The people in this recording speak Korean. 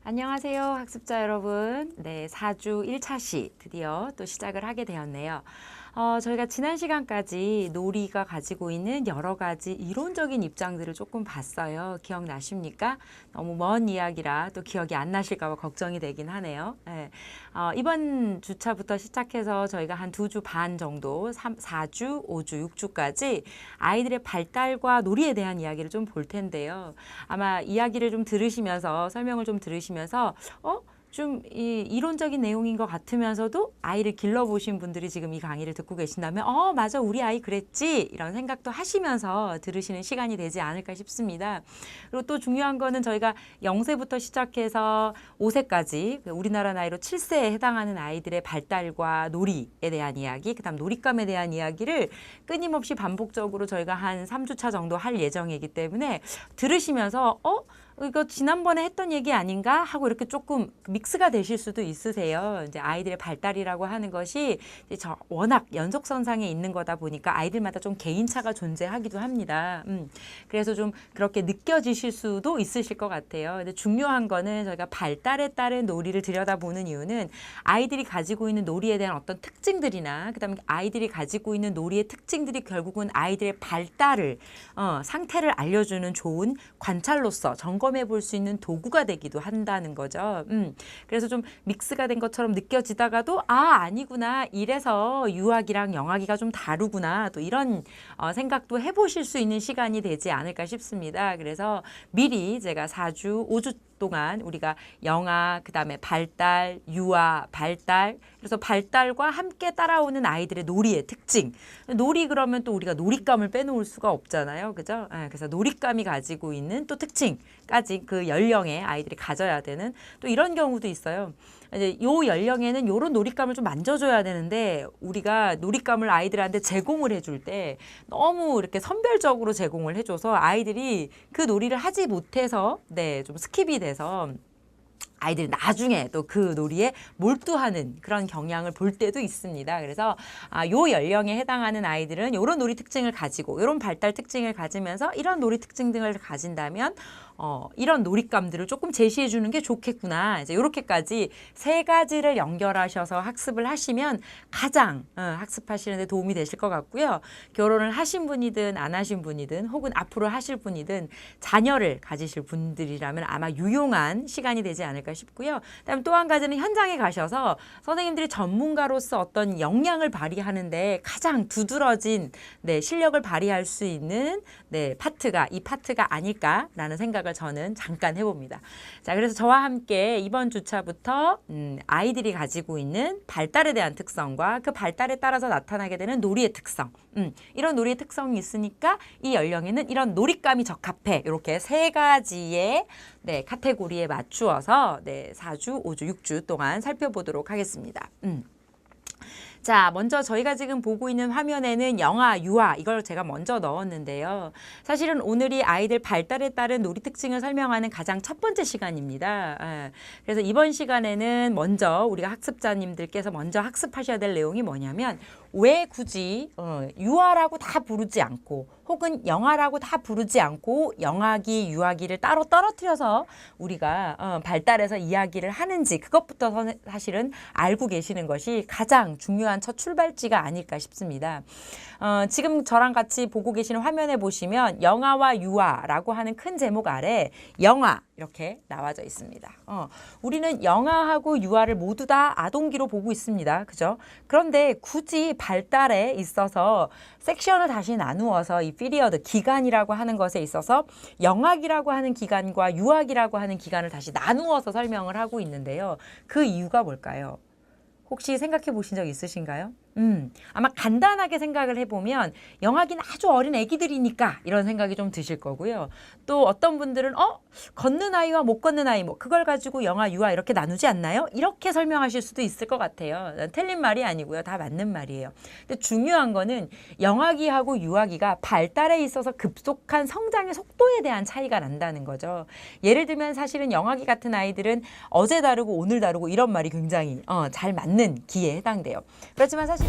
안녕하세요, 학습자 여러분. 네, 4주 1차 시 드디어 또 시작을 하게 되었네요. 저희가 지난 시간까지 놀이가 가지고 있는 여러 가지 이론적인 입장들을 조금 봤어요. 기억나십니까? 너무 먼 이야기라 또 기억이 안 나실까 봐 걱정이 되긴 하네요. 네. 이번 주차부터 시작해서 저희가 한 2주 반 정도, 4주, 5주, 6주까지 아이들의 발달과 놀이에 대한 이야기를 좀 볼 텐데요. 아마 이야기를 좀 들으시면서, 설명을 좀 들으시면서, 좀 이론적인 내용인 것 같으면서도 아이를 길러보신 분들이 지금 이 강의를 듣고 계신다면 맞아, 우리 아이 그랬지, 이런 생각도 하시면서 들으시는 시간이 되지 않을까 싶습니다. 그리고 또 중요한 거는 저희가 0세부터 시작해서 5세까지 우리나라 나이로 7세에 해당하는 아이들의 발달과 놀이에 대한 이야기, 그다음 놀잇감에 대한 이야기를 끊임없이 반복적으로 저희가 한 3주차 정도 할 예정이기 때문에 들으시면서 이거 지난번에 했던 얘기 아닌가 하고 이렇게 조금 믹스가 되실 수도 있으세요. 이제 아이들의 발달이라고 하는 것이 이제 워낙 연속선상에 있는 거다 보니까 아이들마다 좀 개인차가 존재하기도 합니다. 그래서 좀 그렇게 느껴지실 수도 있으실 것 같아요. 근데 중요한 거는 저희가 발달에 따른 놀이를 들여다보는 이유는 아이들이 가지고 있는 놀이에 대한 어떤 특징들이나 그다음에 아이들이 가지고 있는 놀이의 특징들이 결국은 아이들의 발달을 상태를 알려주는 좋은 관찰로서 점검해 볼 수 있는 도구가 되기도 한다는 거죠. 그래서 좀 믹스가 된 것처럼 느껴지다가도 아니구나, 이래서 유아기랑 영아기가 좀 다르구나, 또 이런 생각도 해보실 수 있는 시간이 되지 않을까 싶습니다. 그래서 미리 제가 4주, 5주 동안 우리가 영아, 그다음에 발달, 유아, 발달, 그래서 발달과 함께 따라오는 아이들의 놀이의 특징. 놀이 그러면 또 우리가 놀잇감을 빼놓을 수가 없잖아요. 그죠? 그래서 놀잇감이 가지고 있는 또 특징까지 그 연령의 아이들이 가져야 되는 또 이런 경우도 있어요. 이제 요 연령에는 요런 놀잇감을 좀 만져줘야 되는데 우리가 놀잇감을 아이들한테 제공을 해줄 때 너무 이렇게 선별적으로 제공을 해줘서 아이들이 그 놀이를 하지 못해서 좀 스킵이 돼서 아이들이 나중에 또 그 놀이에 몰두하는 그런 경향을 볼 때도 있습니다. 그래서 요 연령에 해당하는 아이들은 이런 놀이 특징을 가지고 이런 발달 특징을 가지면서 이런 놀이 특징 등을 가진다면 이런 놀잇감들을 조금 제시해 주는 게 좋겠구나. 이제 이렇게까지 세 가지를 연결하셔서 학습을 하시면 가장 학습하시는 데 도움이 되실 것 같고요. 결혼을 하신 분이든 안 하신 분이든 혹은 앞으로 하실 분이든 자녀를 가지실 분들이라면 아마 유용한 시간이 되지 않을까 싶고요. 그다음에 또 한 가지는 현장에 가셔서 선생님들이 전문가로서 어떤 역량을 발휘하는데 가장 두드러진 실력을 발휘할 수 있는 파트가 이 파트가 아닐까라는 생각을 저는 잠깐 해봅니다. 자, 그래서 저와 함께 이번 주차부터 아이들이 가지고 있는 발달에 대한 특성과 그 발달에 따라서 나타나게 되는 놀이의 특성, 이런 놀이의 특성이 있으니까 이 연령에는 이런 놀잇감이 적합해. 이렇게 세 가지의 카테고리에 맞추어서 4주, 5주, 6주 동안 살펴보도록 하겠습니다. 자, 먼저 저희가 지금 보고 있는 화면에는 영아, 유아, 이걸 제가 먼저 넣었는데요. 사실은 오늘이 아이들 발달에 따른 놀이 특징을 설명하는 가장 첫 번째 시간입니다. 그래서 이번 시간에는 먼저 우리가 학습자님들께서 먼저 학습하셔야 될 내용이 뭐냐면 왜 굳이 유아라고 다 부르지 않고 혹은 영아라고 다 부르지 않고 영아기, 유아기를 따로 떨어뜨려서 우리가 발달해서 이야기를 하는지 그것부터 사실은 알고 계시는 것이 가장 중요한 첫 출발지가 아닐까 싶습니다. 지금 저랑 같이 보고 계시는 화면에 보시면 영아와 유아라고 하는 큰 제목 아래 영아 이렇게 나와져 있습니다. 우리는 영아하고 유아를 모두 다 아동기로 보고 있습니다. 그죠? 그런데 굳이 발달에 있어서 섹션을 다시 나누어서 이 피리어드, 기간이라고 하는 것에 있어서 영아기라고 하는 기간과 유아기라고 하는 기간을 다시 나누어서 설명을 하고 있는데요. 그 이유가 뭘까요? 혹시 생각해 보신 적 있으신가요? 아마 간단하게 생각을 해보면 영아기는 아주 어린 애기들이니까 이런 생각이 좀 드실 거고요. 또 어떤 분들은 걷는 아이와 못 걷는 아이 그걸 가지고 영아, 유아 이렇게 나누지 않나요? 이렇게 설명하실 수도 있을 것 같아요. 틀린 말이 아니고요. 다 맞는 말이에요. 근데 중요한 거는 영아기하고 유아기가 발달에 있어서 급속한 성장의 속도에 대한 차이가 난다는 거죠. 예를 들면 사실은 영아기 같은 아이들은 어제 다르고 오늘 다르고 이런 말이 굉장히 잘 맞는 기에 해당돼요. 그렇지만 사실은